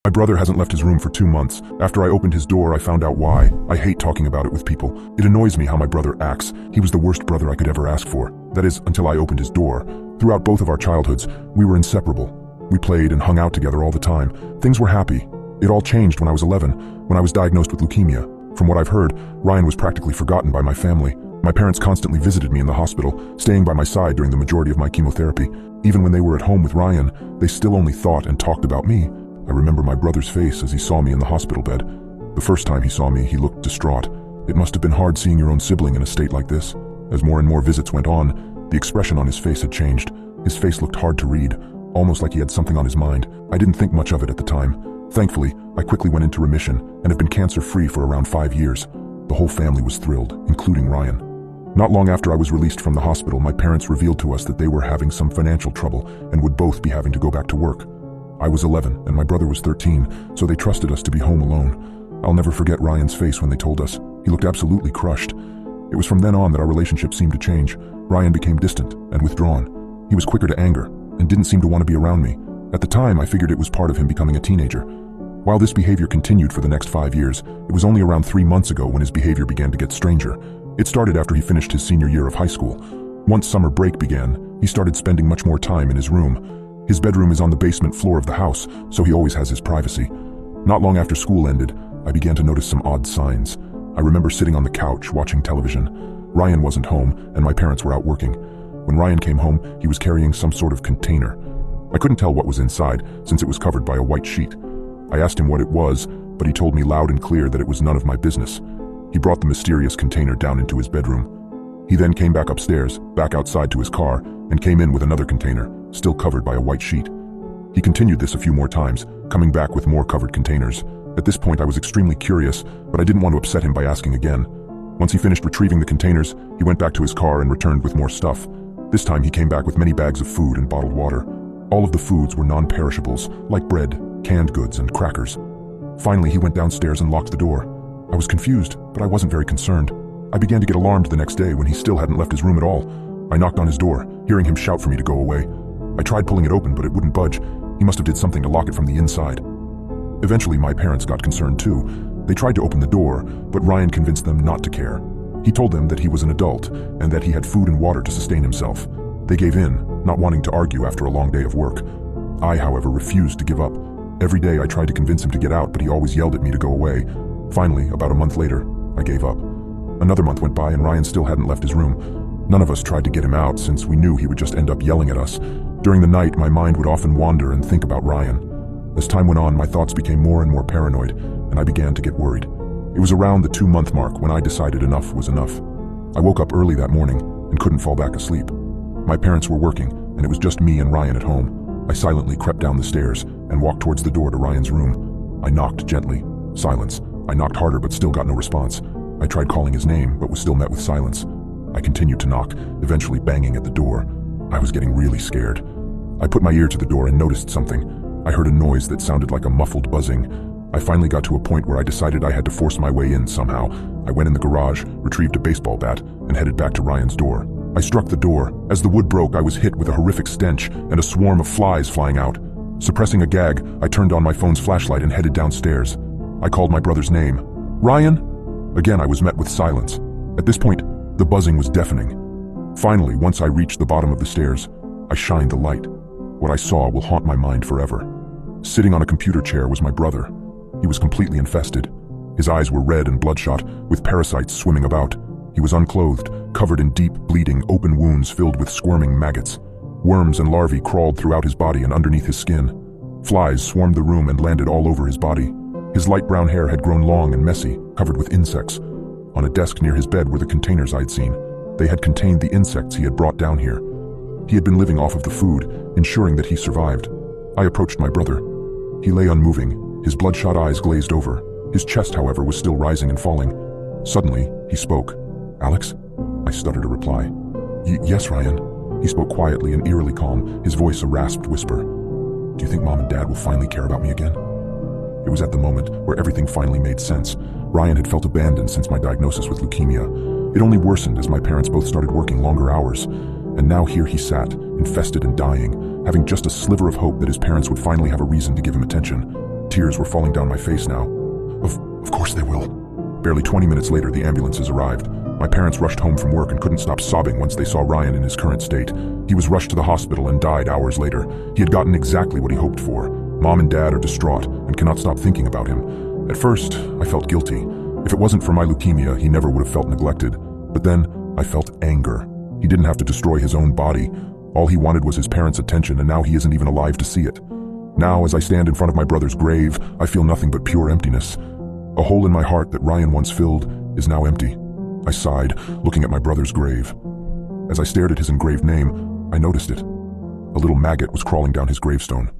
My brother hasn't left his room for 2 months. After I opened his door, I found out why. I hate talking about it with people. It annoys me how my brother acts. He was the worst brother I could ever ask for. That is, until I opened his door. Throughout both of our childhoods, we were inseparable. We played and hung out together all the time. Things were happy. It all changed when I was 11, when I was diagnosed with leukemia. From what I've heard, Ryan was practically forgotten by my family. My parents constantly visited me in the hospital, staying by my side during the majority of my chemotherapy. Even when they were at home with Ryan, they still only thought and talked about me. I remember my brother's face as he saw me in the hospital bed. The first time he saw me, he looked distraught. It must have been hard seeing your own sibling in a state like this. As more and more visits went on, the expression on his face had changed. His face looked hard to read, almost like he had something on his mind. I didn't think much of it at the time. Thankfully, I quickly went into remission and have been cancer-free for around 5 years. The whole family was thrilled, including Ryan. Not long after I was released from the hospital, my parents revealed to us that they were having some financial trouble and would both be having to go back to work. I was 11 and my brother was 13, so they trusted us to be home alone. I'll never forget Ryan's face when they told us. He looked absolutely crushed. It was from then on that our relationship seemed to change. Ryan became distant and withdrawn. He was quicker to anger and didn't seem to want to be around me. At the time, I figured it was part of him becoming a teenager. While this behavior continued for the next 5 years, it was only around 3 months ago when his behavior began to get stranger. It started after he finished his senior year of high school. Once summer break began, he started spending much more time in his room. His bedroom is on the basement floor of the house, so he always has his privacy. Not long after school ended, I began to notice some odd signs. I remember sitting on the couch watching television. Ryan wasn't home, and my parents were out working. When Ryan came home, he was carrying some sort of container. I couldn't tell what was inside, since it was covered by a white sheet. I asked him what it was, but he told me loud and clear that it was none of my business. He brought the mysterious container down into his bedroom. He then came back upstairs, back outside to his car, and came in with another container, still covered by a white sheet. He continued this a few more times, coming back with more covered containers. At this point, I was extremely curious, but I didn't want to upset him by asking again. Once he finished retrieving the containers, he went back to his car and returned with more stuff. This time he came back with many bags of food and bottled water. All of the foods were non-perishables, like bread, canned goods, and crackers. Finally, he went downstairs and locked the door. I was confused, but I wasn't very concerned. I began to get alarmed the next day when he still hadn't left his room at all. I knocked on his door, hearing him shout for me to go away. I tried pulling it open, but it wouldn't budge. He must have did something to lock it from the inside. Eventually, my parents got concerned too. They tried to open the door, but Ryan convinced them not to care. He told them that he was an adult and that he had food and water to sustain himself. They gave in, not wanting to argue after a long day of work. I, however, refused to give up. Every day I tried to convince him to get out, but he always yelled at me to go away. Finally, about a month later, I gave up. Another month went by and Ryan still hadn't left his room. None of us tried to get him out since we knew he would just end up yelling at us. During the night, my mind would often wander and think about Ryan. As time went on, my thoughts became more and more paranoid, and I began to get worried. It was around the 2-month mark when I decided enough was enough. I woke up early that morning and couldn't fall back asleep. My parents were working, and it was just me and Ryan at home. I silently crept down the stairs and walked towards the door to Ryan's room. I knocked gently. Silence. I knocked harder but still got no response. I tried calling his name but was still met with silence. I continued to knock, eventually banging at the door. I was getting really scared. I put my ear to the door and noticed something. I heard a noise that sounded like a muffled buzzing. I finally got to a point where I decided I had to force my way in somehow. I went in the garage, retrieved a baseball bat, and headed back to Ryan's door. I struck the door. As the wood broke, I was hit with a horrific stench and a swarm of flies flying out. Suppressing a gag, I turned on my phone's flashlight and headed downstairs. I called my brother's name. "Ryan?" Again, I was met with silence. At this point, the buzzing was deafening. Finally, once I reached the bottom of the stairs, I shined the light. What I saw will haunt my mind forever. Sitting on a computer chair was my brother. He was completely infested. His eyes were red and bloodshot, with parasites swimming about. He was unclothed, covered in deep, bleeding, open wounds filled with squirming maggots. Worms and larvae crawled throughout his body and underneath his skin. Flies swarmed the room and landed all over his body. His light brown hair had grown long and messy, covered with insects. On a desk near his bed were the containers I'd seen. They had contained the insects he had brought down here. He had been living off of the food, ensuring that he survived. I approached my brother. He lay unmoving, his bloodshot eyes glazed over. His chest, however, was still rising and falling. Suddenly, he spoke. "Alex?" I stuttered a reply. Yes, Ryan." He spoke quietly and eerily calm, his voice a rasped whisper. "Do you think Mom and Dad will finally care about me again?" It was at the moment where everything finally made sense. Ryan had felt abandoned since my diagnosis with leukemia. It only worsened as my parents both started working longer hours. And now here he sat, infested and dying, having just a sliver of hope that his parents would finally have a reason to give him attention. Tears were falling down my face now. Of course they will. Barely 20 minutes later, the ambulances arrived. My parents rushed home from work and couldn't stop sobbing once they saw Ryan in his current state. He was rushed to the hospital and died hours later. He had gotten exactly what he hoped for. Mom and Dad are distraught and cannot stop thinking about him. At first, I felt guilty. If it wasn't for my leukemia, he never would have felt neglected. But then, I felt anger. He didn't have to destroy his own body. All he wanted was his parents' attention, and now he isn't even alive to see it. Now, as I stand in front of my brother's grave, I feel nothing but pure emptiness. A hole in my heart that Ryan once filled is now empty. I sighed, looking at my brother's grave. As I stared at his engraved name, I noticed it. A little maggot was crawling down his gravestone.